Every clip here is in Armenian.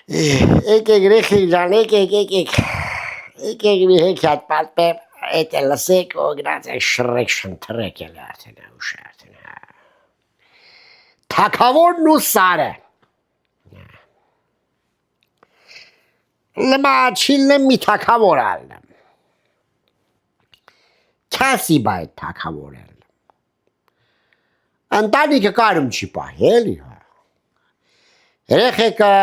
Եկեք ռեխի ջան, եկեք մի հեքիաթ պատմեմ, էդ էլ լսեք, ու գնաց է շրեք շնթրեք էլ արդեն ուշ արդեն։ Թագավորն ու սարը։ Նմա չիլնեմ մի թագավոր ալնեմ։ Քասի բայ թագավոր ալնեմ։ Ընտանիքը կարում չի պահել, երեխեքը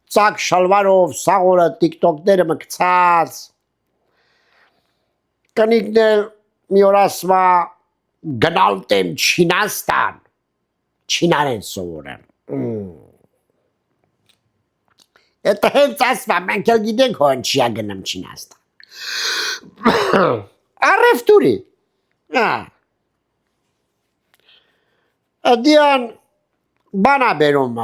ծակ շալվարով, սաղորը, տիկտոկները մկցած, կնիկն էլ մի օր ասվա գնալ տեմ Չինաստան, չինարեն սովորեմ։ Էտը հենց ասվա, մենք էլ գիտենք հոն չիա գնեմ Չինաստան։ Առևտուրի, դիան բանա բերում,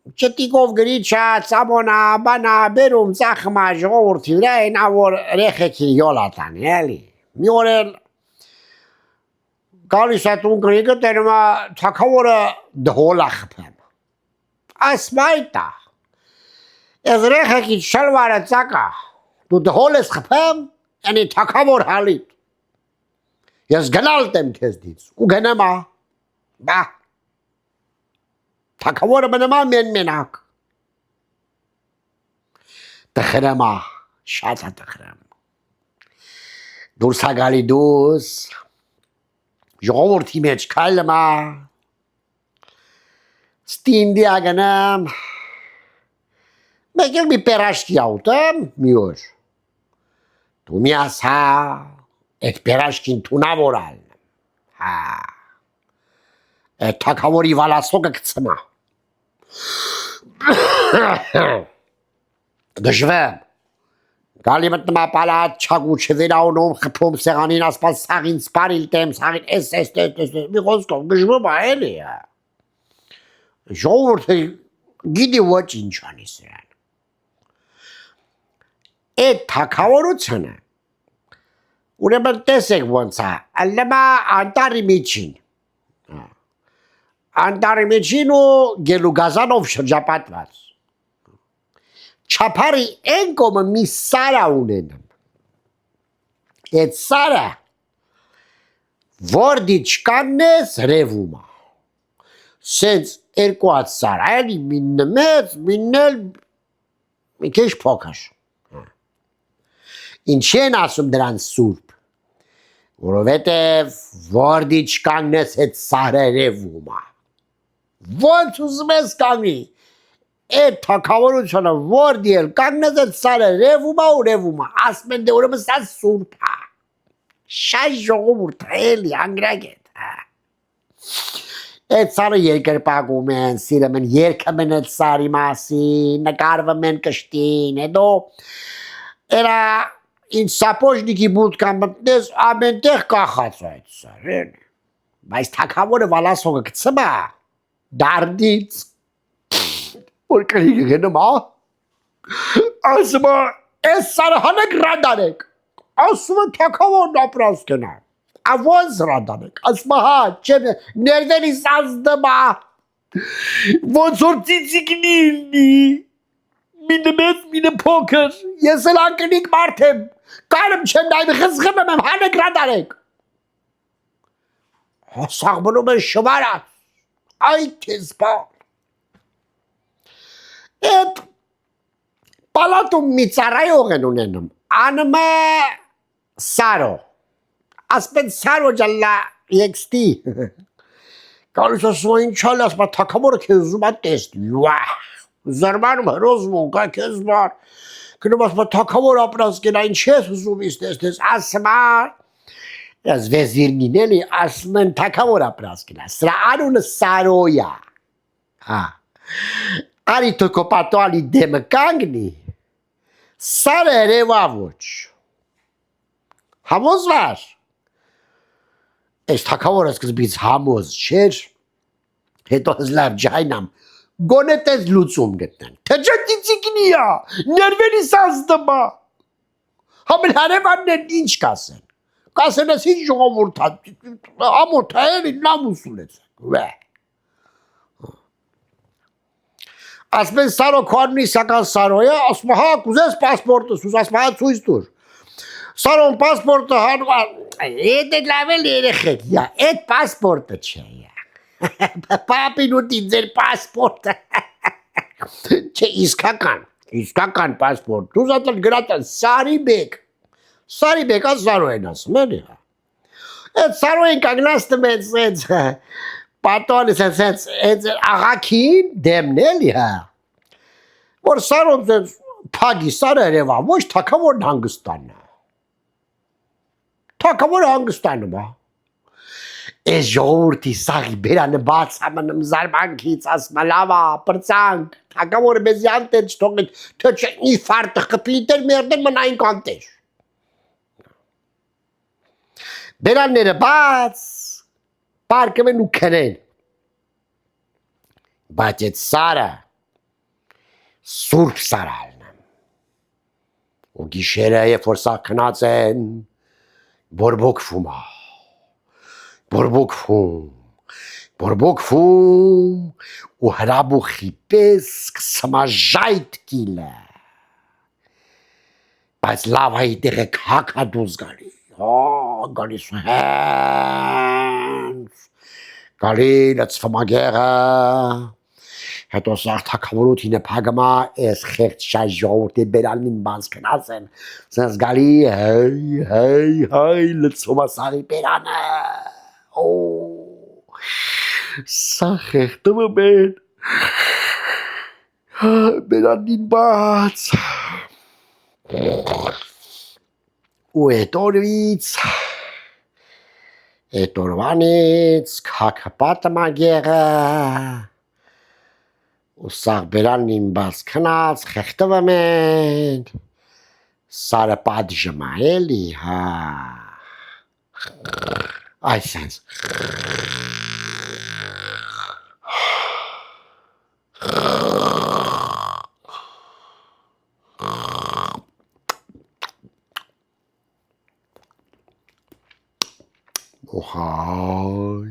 Չտիկով գրիչա, ծամոնա, բանա, բերում, ծախմա, ժողորդի վրա, ենա որ ռեխեքի յոլատան, էլի։ Մի օր էլ գալիս է տուն կնիկը տերումա թագավորը դհոլա խպեմ։ Ասմա այտա, ես ռեխեքի շալվարը ծակա, դու դհոլ ես խպեմ, ենի թագավոր հալիտ։ Ես գնալ տեմ քեզդից, ու գնեմա, բա։ Թագավորը մնամա մենակ։ Տխրեմա, շատ է տխրեմ։ Դուրս հագալի դուս, ժողովորդի մեջ կալմա, ստինդի ագնեմ, մեկ էլ մի պերաշկի աուտեմ, մի օր։ Դու մի ասա, էդ պերաշկին թունավոր ալնեմ, էդ թագավորի վալասոկը կծմա։ Դժվեմ, գալի մտնմա պալատ, չագու չվերաունում, խպում սեղանին ասպաս սաղին սպարիլ տեմ, սաղին ես, մի խոսքով, գժվում է էլի է։ Ժողորդը գիդի ոչ ինչ անի սրան։ Էդ թագավորությունը, ուրեմն տեսեք ոնց է, ալնեմա անտարի միջին։ Անտարի միջին ու գելուգազանով շրջապատված։ Չապարի են կոմը մի սարա ունենում։ Էդ սարը, որ դիչկանն ես ռևում է։ Սենց երկու հատ սար, այլի մինը մեծ, մինն էլ մի քիչ փոքր։ Ինչի են ասում դրան սուրբ, որովհետև որ դիչկանն ես էդ սարը ռևում է։ Ոնց ուզում ես կանգնի, էդ թագավորությունը որ դիել կանգնես էդ սարը ռևում է ու ռևում է, ասում են դե ուրեմն սա սուրբ է, շատ ժողովուրդ էլի անգրագետ։ Էդ սարը երկրպագում են, սիրում են, երգում են էդ սարի մասին, նկարվում են կշտին, հետո էրա ինչ սապոժնիկի բուդկա մտնես ամենտեղ կախած այդ սար, բայց թագավորը վալասողը կծմա դարդից, որ կրիգը գնում, ասում է, ես սարը հանեք ռադանեք, ասում է թագավորն ապրած կնա, ոնց ռադանեք, ասում է հա, չեմ ներվերիս ազդում է, ոնց որ ծիծիկնի լինի, մինը մեծ, մինը փոքր, ես էլ անկնիկ մարդ եմ, կարմ չեմ նայվի խզղում եմ, հանեք ռադանեք, սաղմնում են շվարած, Այ քեզ բան։ Էդ պալատում մի ծառայող են ունենում, անում է Սարո, ասում են Սարո ջալա եկստի, գալիս ասում է ինչ ալ, ասում է թագավորը քեզ ուզում է տեսնի, զարմանում հրոզվում, կա քեզ բան, գնում ասում է թագավոր ապրած կենա, ինչ ես ուզում իս տեսնես, ասում է Ես վեզիրնին էլի ասում են թագավոր ապրած կենա, սրա անունը Սարոյա, արի թոքո պատոալի դեմը կանգնի, Սարը ռևա ոչ, համոզվար, ես թագավորը սկզբից համոզ չեր, հետո հզլավ ջայնամ, գոնե տես լուծում գտնեն, թե ջատիցիկնիա, ներվերիս ազդմա, համել հարևաններն ինչ կասեն, կասեն ես ինչ ժողովուրդ ամոթ է էլի նամուս ունեցեք, ասում են Սարո քոնի սական Սարոյը, ասում հա կուզես պասպորտս, ասում հա ցույց տուր։ Սարոն պասպորտը հետ լավել երեխեք, այդ պասպորտը չէ։ Պապին ուտի ձեր պասպորտը։ Չէ, իսկական պասպորտ։ Դու զատել գրատել Սարիբեկ Սարոյն ասում էլի։ Այդ Սարոյին կանգնած տմեց պատոնը սենց աղաքին դեմն էլի հա։ Որ Սարոն սենց փագի Սարերևա, ոչ թակավորն հանգստանա։ Թակավոր հանգստանում հա։ Այս ժողովրդի սաղի բերանը բաց ամնում զարմանքից ասում լավա, պրծանք, թակավորը մեզի անտեր չթողնեք, թե չէ ի ֆարտը խպիտեր մերդեր մնային կանտեր։ Բերանները բաց, պարկում են ու քնեն։ Բայց այդ Սարը սուրբ Սարալն եմ։ Ու գիշերը երբ որ սա քնած են, բորբոքվում է։ Բորբոքվում ու հրաբուխի պես կսմաժայթ կիլը։ Բայց լավայի տեղը հակադուզ գալի, գալիս հենց, գալի լծվում ագեղը, հետո սաղ թակավորութին է պագմա, ես խեղտ շայ ժողորդի բերանին բանց կնած են, սենց գալի, հայ, լծվում ասաղի բերանը, սա խեղտումը մեն, բերանին բաց, ու էտ օրվանից կակը պատը մագեղը, ու սաղ բերանին բաց կնած, խեղտվը մեն, Սարը պատժմա էլի, հա, այսենց, ու հայ,